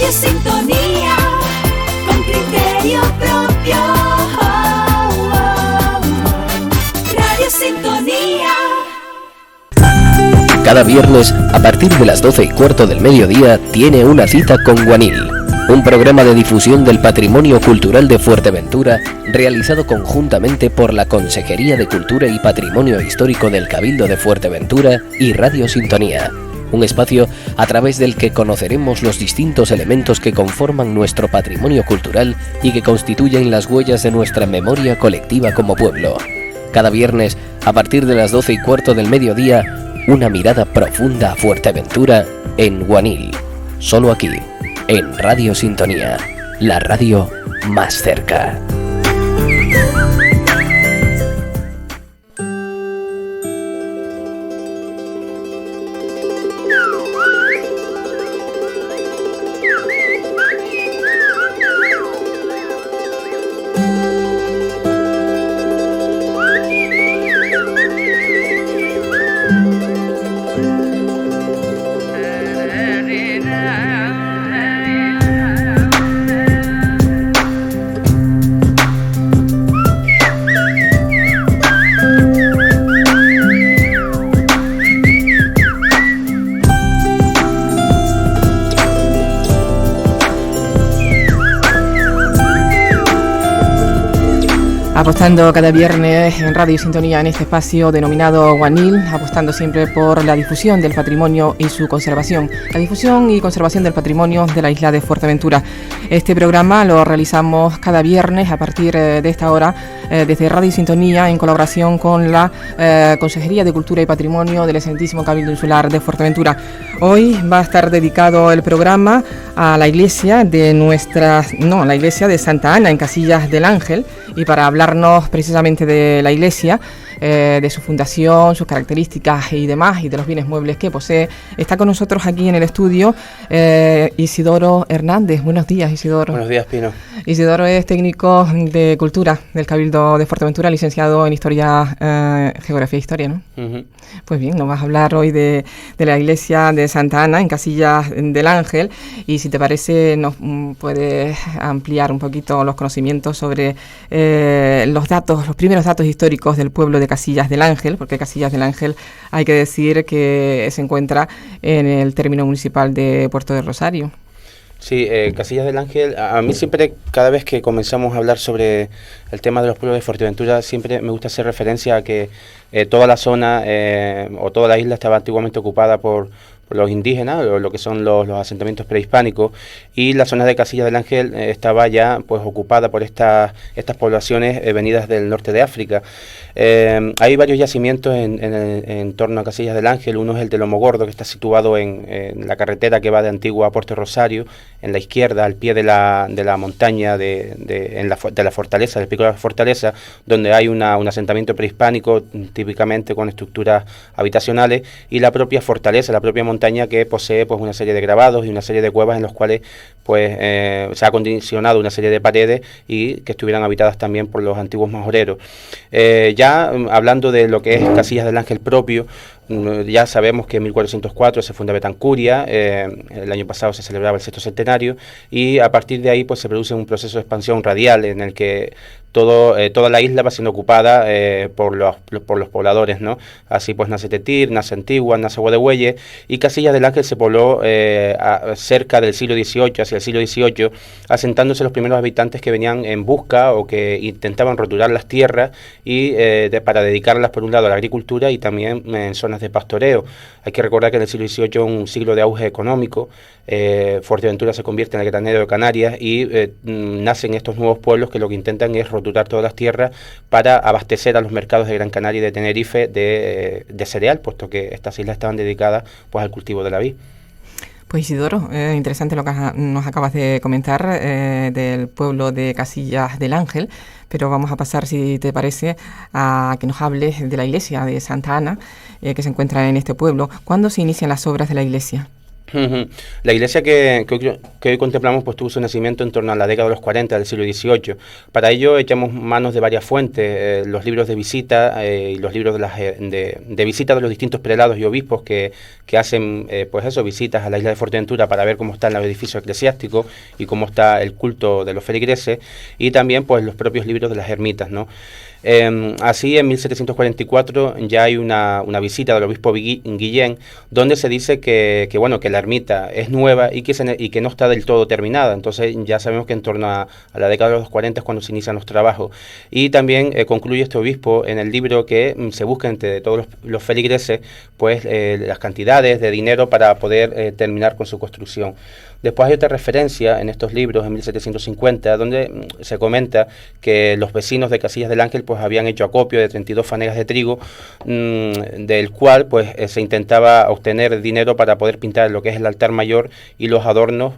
Radio Sintonía, con criterio propio. Radio Sintonía. Cada viernes, a partir de las 12:15 del mediodía, tiene una cita con Guanil, un programa de difusión del patrimonio cultural de Fuerteventura, realizado conjuntamente por la Consejería de Cultura y Patrimonio Histórico del Cabildo de Fuerteventura y Radio Sintonía. Un espacio a través del que conoceremos los distintos elementos que conforman nuestro patrimonio cultural y que constituyen las huellas de nuestra memoria colectiva como pueblo. Cada viernes, a partir de las 12:15 del mediodía, una mirada profunda a Fuerteventura en Guanil. Solo aquí, en Radio Sintonía, la radio más cerca. Apostando cada viernes en Radio Sintonía en este espacio denominado Guanil, apostando siempre por la difusión del patrimonio y su conservación, la difusión y conservación del patrimonio de la isla de Fuerteventura. Este programa lo realizamos cada viernes a partir de esta hora desde Radio Sintonía en colaboración con la Consejería de Cultura y Patrimonio del Excelentísimo Cabildo Insular de Fuerteventura. Hoy va a estar dedicado el programa a la iglesia de la iglesia de Santa Ana en Casillas del Ángel, y para hablarnos precisamente de la iglesia, de su fundación, sus características y demás, y de los bienes muebles que posee, está con nosotros aquí en el estudio Isidoro Hernández. Buenos días, Isidoro. Buenos días, Pino. Isidoro es técnico de Cultura del Cabildo de Fuerteventura, licenciado en Historia, Geografía e Historia, ¿no? Uh-huh. Pues bien, nos vas a hablar hoy de la iglesia de Santa Ana en Casillas del Ángel, y si te parece nos puedes ampliar un poquito los conocimientos sobre los primeros datos históricos del pueblo de Casillas del Ángel, porque Casillas del Ángel hay que decir que se encuentra en el término municipal de Puerto del Rosario. Sí, Casillas del Ángel, a mí siempre, cada vez que comenzamos a hablar sobre el tema de los pueblos de Fuerteventura, siempre me gusta hacer referencia a que toda la zona o toda la isla estaba antiguamente ocupada por los indígenas, lo que son los asentamientos prehispánicos, y la zona de Casillas del Ángel estaba ya pues ocupada por estas poblaciones venidas del norte de África. Hay varios yacimientos en torno a Casillas del Ángel. Uno es el de Lomo Gordo, que está situado en la carretera que va de Antigua a Puerto Rosario, en la izquierda, al pie de la montaña de la fortaleza, del pico de la fortaleza, donde hay un asentamiento prehispánico, típicamente con estructuras habitacionales, y la propia fortaleza, la propia montaña, que posee pues una serie de grabados y una serie de cuevas en los cuales pues se ha acondicionado una serie de paredes y que estuvieran habitadas también por los antiguos majoreros. Ya hablando de lo que es Casillas del Ángel propio, ya sabemos que en 1404 se funda Betancuria, el año pasado se celebraba el sexto centenario, y a partir de ahí pues se produce un proceso de expansión radial en el que toda la isla va siendo ocupada por los pobladores, ¿no? Así pues nace Tetir, nace Antigua, nace Guadegüelle, y Casillas del Ángel se pobló cerca del siglo XVIII, hacia el siglo XVIII, asentándose los primeros habitantes que venían en busca o que intentaban roturar las tierras y para dedicarlas por un lado a la agricultura y también en zonas de pastoreo. Hay que recordar que en el siglo XVIII, un siglo de auge económico, Fuerteventura se convierte en el granero de Canarias y nacen estos nuevos pueblos que lo que intentan es roturar todas las tierras para abastecer a los mercados de Gran Canaria y de Tenerife de cereal, puesto que estas islas estaban dedicadas pues al cultivo de la vid. Pues Isidoro, interesante lo que nos acabas de comentar del pueblo de Casillas del Ángel, pero vamos a pasar, si te parece, a que nos hables de la iglesia de Santa Ana, que se encuentra en este pueblo. ¿Cuándo se inician las obras de la iglesia? Ujú. La iglesia que hoy contemplamos pues tuvo su nacimiento en torno a la década de los 40 del siglo XVIII. Para ello echamos manos de varias fuentes, los libros de visita y los libros de visita de los distintos prelados y obispos que hacen pues eso, visitas a la isla de Fuerteventura para ver cómo están los edificios eclesiásticos y cómo está el culto de los feligreses, y también pues los propios libros de las ermitas, ¿no? Así, en 1744 ya hay una visita del obispo Guillén, donde se dice que la ermita es nueva y que no está del todo terminada. Entonces ya sabemos que en torno a la década de los 40 es cuando se inician los trabajos. Y también concluye este obispo en el libro que se busca entre todos los feligreses pues las cantidades de dinero para poder terminar con su construcción. Después hay otra referencia en estos libros, en 1750, donde se comenta que los vecinos de Casillas del Ángel pues habían hecho acopio de 32 fanegas de trigo, del cual pues se intentaba obtener dinero para poder pintar lo que es el altar mayor y los adornos,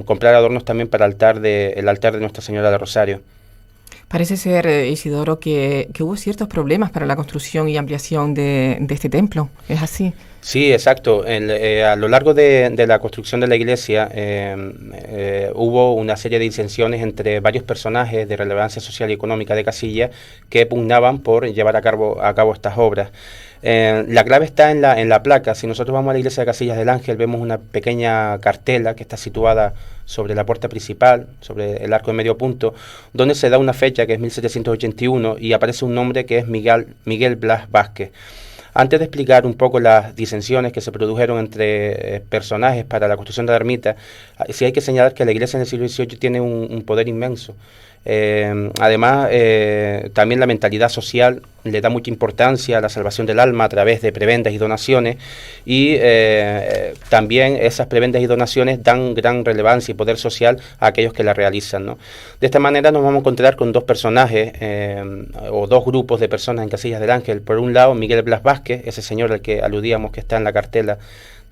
comprar adornos también para el altar de Nuestra Señora del Rosario. Parece ser, Isidoro, que hubo ciertos problemas para la construcción y ampliación de este templo. ¿Es así? Sí, exacto. A lo largo de la construcción de la iglesia hubo una serie de disensiones entre varios personajes de relevancia social y económica de Casillas que pugnaban por llevar a cabo estas obras. La clave está en la placa. Si nosotros vamos a la iglesia de Casillas del Ángel, vemos una pequeña cartela que está situada sobre la puerta principal, sobre el arco de medio punto, donde se da una fecha que es 1781 y aparece un nombre que es Miguel Blas Vázquez. Antes de explicar un poco las disensiones que se produjeron entre personajes para la construcción de la ermita, sí hay que señalar que la iglesia en el siglo XVIII tiene un poder inmenso. Además, también la mentalidad social le da mucha importancia a la salvación del alma a través de prebendas y donaciones, y también esas prebendas y donaciones dan gran relevancia y poder social a aquellos que la realizan, ¿no? De esta manera nos vamos a encontrar con dos personajes o dos grupos de personas en Casillas del Ángel. Por un lado, Miguel Blas Vázquez, ese señor al que aludíamos que está en la cartela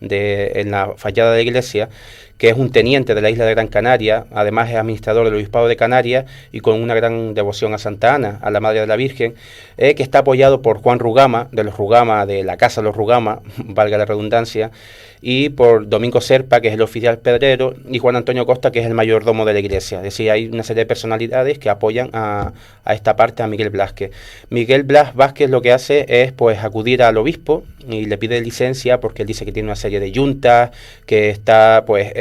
en la fachada de la iglesia, que es un teniente de la isla de Gran Canaria, además es administrador del Obispado de Canarias y con una gran devoción a Santa Ana, a la Madre de la Virgen, que está apoyado por Juan Rugama, de la Casa de los Rugama, valga la redundancia, y por Domingo Serpa, que es el oficial pedrero, y Juan Antonio Costa, que es el mayordomo de la iglesia. Es decir, hay una serie de personalidades que apoyan a esta parte a Miguel Vázquez. Miguel Blas Vázquez lo que hace es pues acudir al obispo y le pide licencia porque él dice que tiene una serie de yuntas, que está pues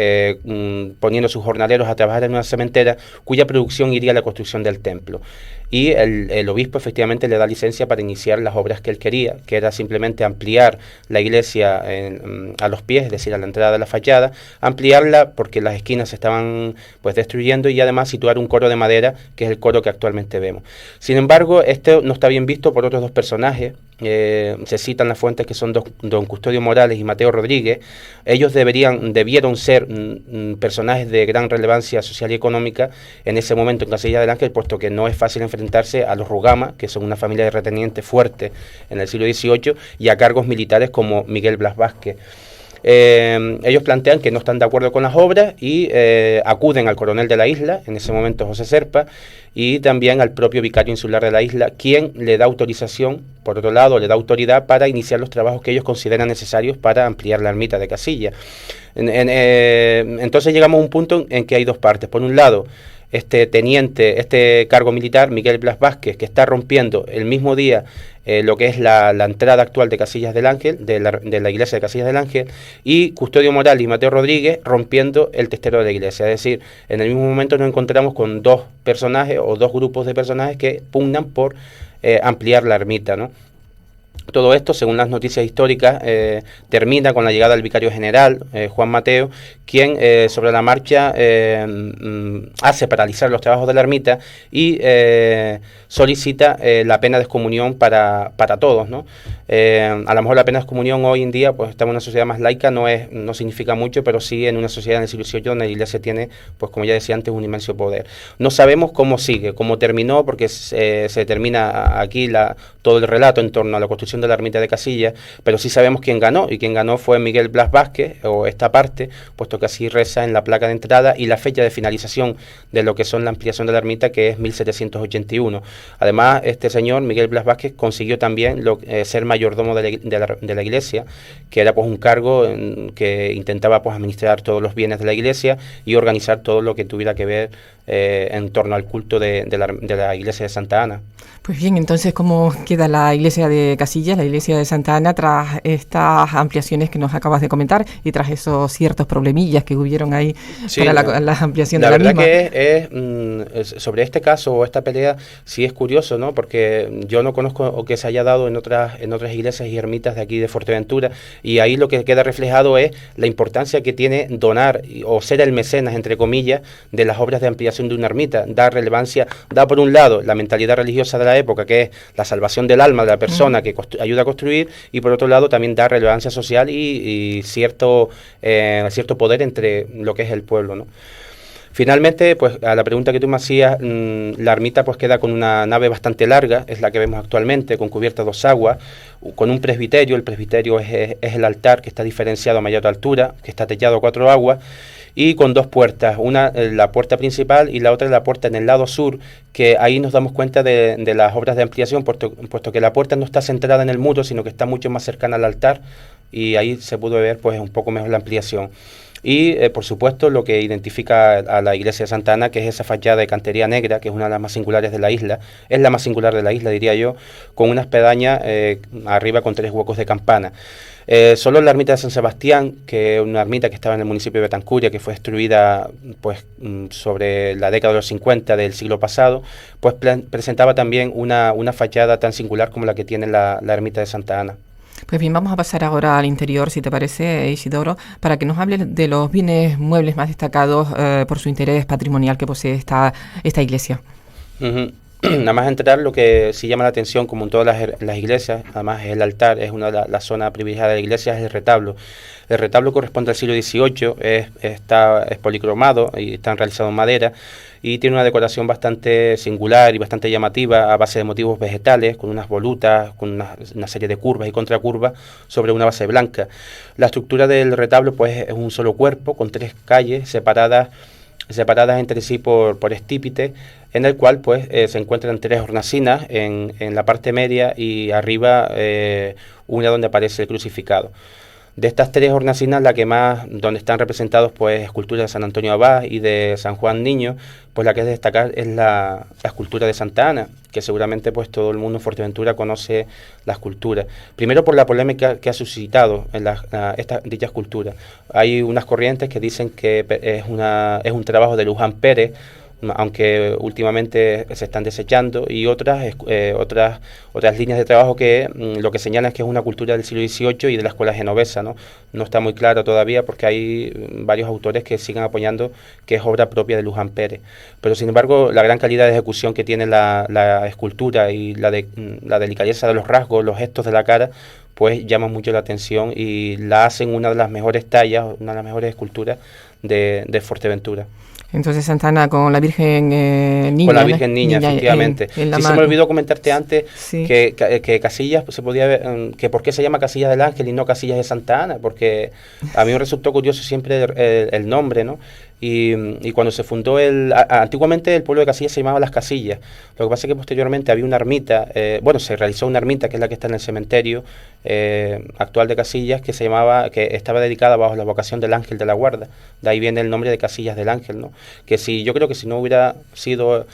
poniendo sus jornaleros a trabajar en una cementera cuya producción iría a la construcción del templo. Y el obispo efectivamente le da licencia para iniciar las obras que él quería, que era simplemente ampliar la iglesia a los pies, es decir, a la entrada de la fachada, ampliarla porque las esquinas se estaban pues destruyendo, y además situar un coro de madera, que es el coro que actualmente vemos. Sin embargo, esto no está bien visto por otros dos personajes. Se citan las fuentes que son don Custodio Morales y Mateo Rodríguez. Ellos debieron ser personajes de gran relevancia social y económica en ese momento en Casillas del Ángel, puesto que no es fácil enfrentarse a los Rugama, que son una familia de retenientes fuerte en el siglo XVIII, y a cargos militares como Miguel Blas Vázquez. Ellos plantean que no están de acuerdo con las obras y acuden al coronel de la isla, en ese momento José Serpa, y también al propio vicario insular de la isla, quien le da autorización, por otro lado, le da autoridad para iniciar los trabajos que ellos consideran necesarios para ampliar la ermita de Casillas. Entonces llegamos a un punto en que hay dos partes. Por un lado, este cargo militar, Miguel Blas Vázquez, que está rompiendo el mismo día lo que es la entrada actual de Casillas del Ángel, de la iglesia de Casillas del Ángel, y Custodio Morales y Mateo Rodríguez rompiendo el testero de la iglesia. Es decir, en el mismo momento nos encontramos con dos personajes o dos grupos de personajes que pugnan por ampliar la ermita, ¿no? Todo esto, según las noticias históricas, termina con la llegada del vicario general, Juan Mateo, quien sobre la marcha hace paralizar los trabajos de la ermita y solicita la pena de excomunión para todos, ¿no? A lo mejor la pena de excomunión hoy en día, pues estamos en una sociedad más laica, no significa mucho, pero sí en una sociedad en el siglo XVIII donde la iglesia tiene, pues como ya decía antes, un inmenso poder. No sabemos cómo sigue, cómo terminó, porque se termina aquí todo el relato en torno a la construcción construcción de la ermita de Casillas, pero sí sabemos quién ganó, y quien ganó fue Miguel Blas Vázquez, o esta parte, puesto que así reza en la placa de entrada, y la fecha de finalización de lo que son la ampliación de la ermita, que es 1781. Además, este señor, Miguel Blas Vázquez, consiguió también ser mayordomo de la iglesia, que era pues un cargo que intentaba pues administrar todos los bienes de la iglesia y organizar todo lo que tuviera que ver en torno al culto de la iglesia de Santa Ana. Pues bien, entonces, ¿cómo queda la iglesia de Casillas, la iglesia de Santa Ana, tras estas ampliaciones que nos acabas de comentar y tras esos ciertos problemillas que hubieron ahí para la ampliación de la misma? La verdad que es sobre este caso o esta pelea sí es curioso, ¿no? Porque yo no conozco o que se haya dado en otras iglesias y ermitas de aquí de Fuerteventura, y ahí lo que queda reflejado es la importancia que tiene donar o ser el mecenas, entre comillas, de las obras de ampliación de una ermita. Da relevancia, da por un lado la mentalidad religiosa de la época, que es la salvación del alma de la persona que ayuda a construir, y por otro lado también da relevancia social y cierto poder entre lo que es el pueblo, ¿no? Finalmente, pues a la pregunta que tú me hacías, la ermita pues queda con una nave bastante larga, es la que vemos actualmente, con cubierta a 2 aguas, con un presbiterio. El presbiterio es el altar, que está diferenciado a mayor altura, que está techado a 4 aguas, y con 2 puertas, una la puerta principal y la otra la puerta en el lado sur, que ahí nos damos cuenta de las obras de ampliación, puesto que la puerta no está centrada en el muro, sino que está mucho más cercana al altar, y ahí se pudo ver pues un poco mejor la ampliación. Y por supuesto lo que identifica a la iglesia de Santa Ana, que es esa fachada de cantería negra, que es una de las más singulares de la isla, es la más singular de la isla, diría yo, con una espadaña arriba con 3 huecos de campana. Solo la ermita de San Sebastián, que es una ermita que estaba en el municipio de Betancuria, que fue destruida pues sobre la década de los 50 del siglo pasado, pues presentaba también una fachada tan singular como la que tiene la ermita de Santa Ana. Pues bien, vamos a pasar ahora al interior, si te parece, Isidoro, para que nos hables de los bienes muebles más destacados por su interés patrimonial que posee esta iglesia. Nada más entrar, lo que sí llama la atención, como en todas las iglesias, además es el altar, es una de la zona privilegiada de la iglesia, es el retablo. El retablo corresponde al siglo XVIII, es policromado y está realizado en madera, y tiene una decoración bastante singular y bastante llamativa a base de motivos vegetales, con unas volutas, con una serie de curvas y contracurvas sobre una base blanca. La estructura del retablo pues es un solo cuerpo con 3 calles separadas entre sí por estípite, en el cual pues se encuentran 3 hornacinas en la parte media, y arriba una donde aparece el crucificado. De estas 3 hornacinas, la que más, donde están representados pues esculturas de San Antonio Abad y de San Juan Niño, pues la que es de destacar es la escultura de Santa Ana, que seguramente pues todo el mundo en Fuerteventura conoce la escultura. Primero por la polémica que ha suscitado en dicha escultura. Hay unas corrientes que dicen que es un trabajo de Luján Pérez, aunque últimamente se están desechando, y otras líneas de trabajo que lo que señalan es que es una cultura del siglo XVIII y de la escuela genovesa, ¿no? No está muy claro todavía, porque hay varios autores que siguen apoyando que es obra propia de Luján Pérez. Pero sin embargo, la gran calidad de ejecución que tiene la escultura y la delicadeza de los rasgos, los gestos de la cara, pues llama mucho la atención y la hacen una de las mejores tallas, una de las mejores esculturas de Fuerteventura. Entonces Santa Ana con la Virgen Niña. Con la Virgen Niña, efectivamente. Se me olvidó comentarte antes sí. que Casillas se podía ver, que por qué se llama Casillas del Ángel y no Casillas de Santa Ana, porque a mí me resultó curioso siempre el nombre, ¿no? Y cuando se fundó antiguamente el pueblo de Casillas se llamaba Las Casillas. Lo que pasa es que posteriormente había una ermita, se realizó una ermita que es la que está en el cementerio actual de Casillas, que estaba dedicada bajo la vocación del Ángel de la Guarda. De ahí viene el nombre de Casillas del Ángel, ¿no? Yo creo que si no hubiera sido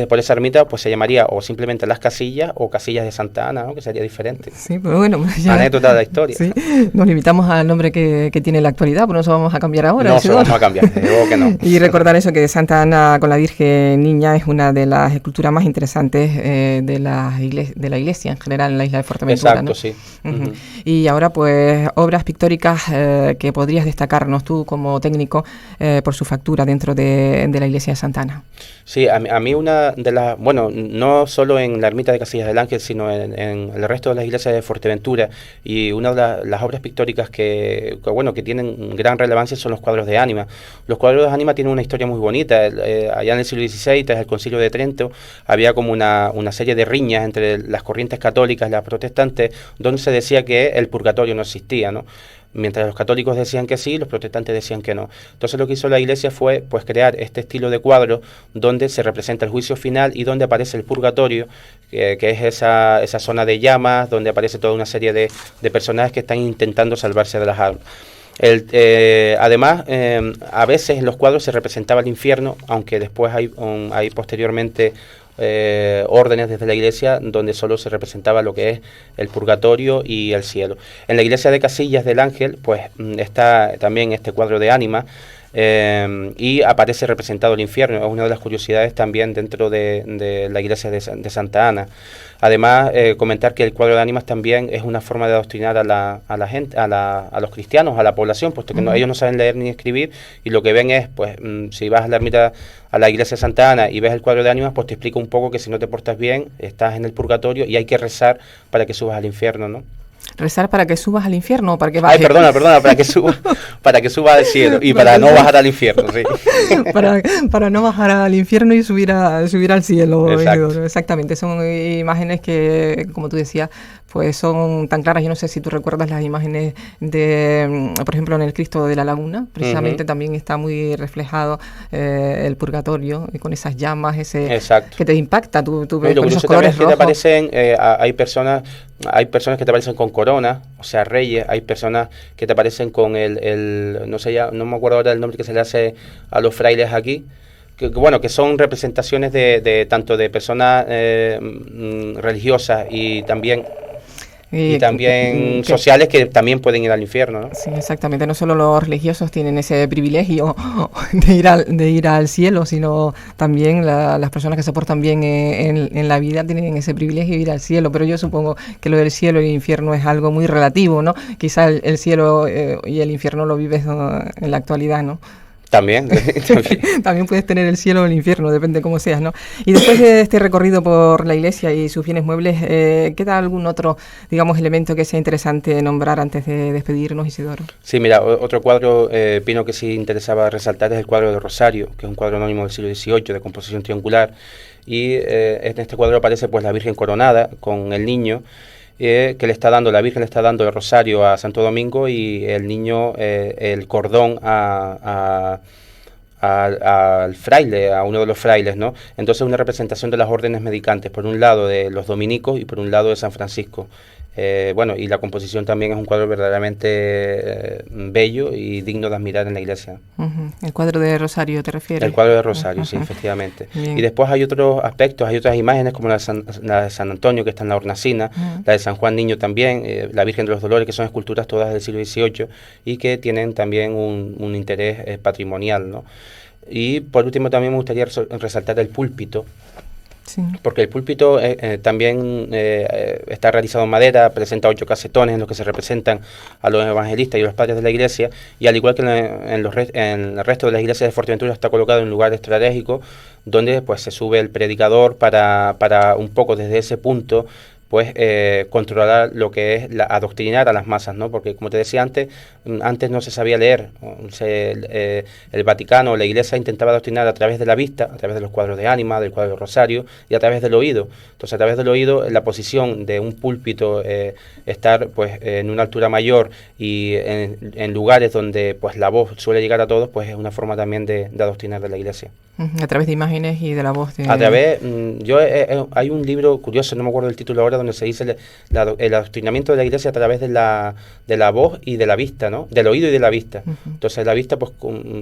por esa ermita, pues se llamaría o simplemente Las Casillas o Casillas de Santa Ana, ¿no? Que sería diferente. Sí, pues bueno, ya anécdota de la historia. Sí, nos limitamos al nombre que tiene la actualidad, por eso vamos a cambiar ahora. No, eso vamos a cambiar, luego que no. Y recordar eso, que Santa Ana con la Virgen Niña es una de las esculturas más interesantes de la iglesia en general en la isla de Fuerteventura. Exacto, ¿no? Sí. Uh-huh. Y ahora pues obras pictóricas que podrías destacarnos tú como técnico por su factura dentro de la iglesia de Santa Ana. Sí, a mí una de las, no solo en la ermita de Casillas del Ángel, sino en el resto de las iglesias de Fuerteventura, y una de las obras pictóricas que tienen gran relevancia son los cuadros de ánima. Los cuadros de ánimas tiene una historia muy bonita. Allá en el siglo XVI, tras el Concilio de Trento, había como una serie de riñas entre las corrientes católicas y las protestantes, donde se decía que el purgatorio no existía, ¿no? Mientras los católicos decían que sí, los protestantes decían que no. Entonces lo que hizo la Iglesia fue pues crear este estilo de cuadro donde se representa el juicio final y donde aparece el purgatorio, que es esa zona de llamas, donde aparece toda una serie de personajes que están intentando salvarse de las almas. Además, a veces en los cuadros se representaba el infierno, aunque después hay posteriormente órdenes desde la Iglesia donde solo se representaba lo que es el purgatorio y el cielo. En la iglesia de Casillas del Ángel pues está también este cuadro de ánimas, y aparece representado el infierno. Es una de las curiosidades también dentro de la iglesia de Santa Ana. Además, comentar que el cuadro de ánimas también es una forma de adoctrinar a la gente, a los cristianos, a la población, puesto que ellos no saben leer ni escribir, y lo que ven es, pues, si vas a la ermita, a la iglesia de Santa Ana y ves el cuadro de ánimas, pues te explica un poco que si no te portas bien, estás en el purgatorio y hay que rezar para que subas al infierno, ¿no? Rezar para que subas al infierno o para que bajes. Ay, perdona, para que suba al cielo y para no bajar al infierno, sí. para no bajar al infierno y subir al cielo. Exacto. Exactamente, son imágenes que, como tú decías, pues son tan claras. Yo no sé si tú recuerdas las imágenes de, por ejemplo, en el Cristo de la Laguna, precisamente también está muy reflejado el purgatorio, y con esas llamas, que te impacta, tú ves con esos colores rojos. Que te aparecen, hay personas que te aparecen con corona, o sea, reyes. Hay personas que te aparecen con no sé, ya no me acuerdo ahora el nombre que se le hace a los frailes aquí, que son representaciones de tanto de personas religiosas y también sociales, que también pueden ir al infierno, ¿no? Sí, exactamente. No solo los religiosos tienen ese privilegio de ir al cielo, sino también las personas que se portan bien en la vida tienen ese privilegio de ir al cielo. Pero yo supongo que lo del cielo y el infierno es algo muy relativo, ¿no? Quizá el cielo y el infierno lo vives en la actualidad, ¿no? También. También puedes tener el cielo o el infierno, depende de cómo seas, ¿no? Y después de este recorrido por la iglesia y sus bienes muebles, ¿queda algún otro, digamos, elemento que sea interesante nombrar antes de despedirnos, Isidoro? Sí, mira, otro cuadro, Pino, que sí interesaba resaltar es el cuadro de Rosario, que es un cuadro anónimo del siglo XVIII, de composición triangular, y en este cuadro aparece pues la Virgen coronada con el niño, la Virgen le está dando el rosario a Santo Domingo, y el niño el cordón al fraile, a uno de los frailes, ¿no? Entonces una representación de las órdenes mendicantes, por un lado de los dominicos y por un lado de San Francisco. Y la composición también es un cuadro verdaderamente bello y digno de admirar en la iglesia. ¿El cuadro de Rosario te refieres? El cuadro de Rosario, sí, efectivamente. Bien. Y después hay otros aspectos, hay otras imágenes como la de San Antonio, que está en la hornacina, la de San Juan Niño también, la Virgen de los Dolores, que son esculturas todas del siglo XVIII y que tienen también un interés patrimonial, ¿no? Y por último también me gustaría resaltar el púlpito. Sí. Porque el púlpito también está realizado en madera, presenta 8 casetones en los que se representan a los evangelistas y los padres de la iglesia, y al igual que en el resto de las iglesias de Fuerteventura está colocado en un lugar estratégico donde pues se sube el predicador para un poco desde ese punto pues controlar lo que es adoctrinar a las masas, ¿no? Porque como te decía antes no se sabía leer. El Vaticano, la Iglesia intentaba adoctrinar a través de la vista, a través de los cuadros de ánima, del cuadro de Rosario, y a través del oído. Entonces a través del oído, la posición de un púlpito, estar pues en una altura mayor y en lugares donde pues la voz suele llegar a todos, pues es una forma también de adoctrinar de la Iglesia. A través de imágenes y de la voz. A través, hay un libro curioso, no me acuerdo el título ahora, donde se dice el adoctrinamiento de la iglesia a través de la voz y de la vista, ¿no? Del oído y de la vista. Entonces la vista, pues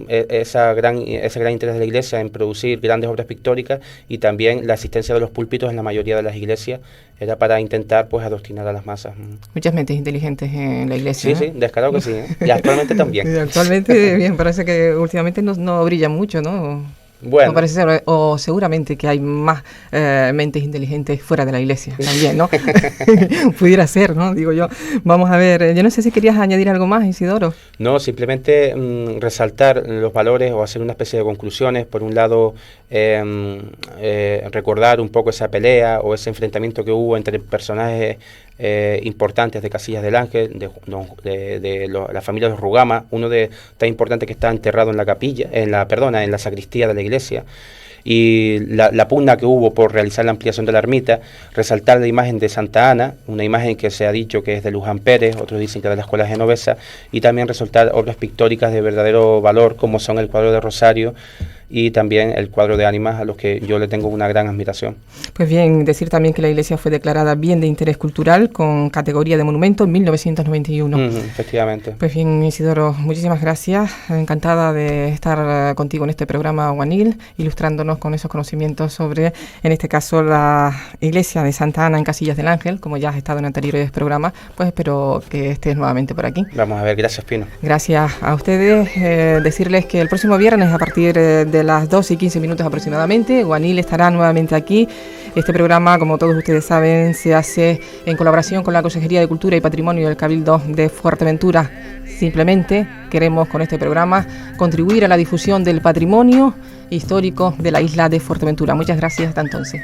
ese gran interés de la iglesia en producir grandes obras pictóricas, y también la asistencia de los púlpitos en la mayoría de las iglesias era para intentar pues adoctrinar a las masas. Muchas mentes inteligentes en la iglesia. Sí, descarado que sí, y actualmente también. Y actualmente, bien, parece que últimamente no brilla mucho, ¿no? Bueno. Me parece ser, o seguramente que hay más mentes inteligentes fuera de la iglesia también, ¿no? Pudiera ser, ¿no? Digo yo. Vamos a ver, yo no sé si querías añadir algo más, Isidoro. No, simplemente resaltar los valores o hacer una especie de conclusiones. Por un lado, recordar un poco esa pelea o ese enfrentamiento que hubo entre personajes importantes de Casillas del Ángel, la familia de los Rugama, tan importante que está enterrado en la capilla, en la sacristía de la iglesia. Y la pugna que hubo por realizar la ampliación de la ermita, resaltar la imagen de Santa Ana, una imagen que se ha dicho que es de Luján Pérez, otros dicen que de la escuela genovesa, y también resaltar obras pictóricas de verdadero valor como son el cuadro de Rosario y también el cuadro de Ánimas, a los que yo le tengo una gran admiración. Pues bien, decir también que la iglesia fue declarada bien de interés cultural con categoría de monumento en 1991. Efectivamente. Pues bien, Isidoro, muchísimas gracias. Encantada de estar contigo en este programa Guanil, ilustrándonos con esos conocimientos sobre, en este caso, la iglesia de Santa Ana en Casillas del Ángel, como ya has estado en anteriores programas, pues espero que estés nuevamente por aquí. Vamos a ver, gracias, Pino. Gracias a ustedes. Decirles que el próximo viernes, a partir de las 12:15 aproximadamente, Guanil estará nuevamente aquí. Este programa, como todos ustedes saben, se hace en colaboración con la Consejería de Cultura y Patrimonio del Cabildo de Fuerteventura. Simplemente queremos con este programa contribuir a la difusión del patrimonio histórico de la isla de Fuerteventura. Muchas gracias, hasta entonces.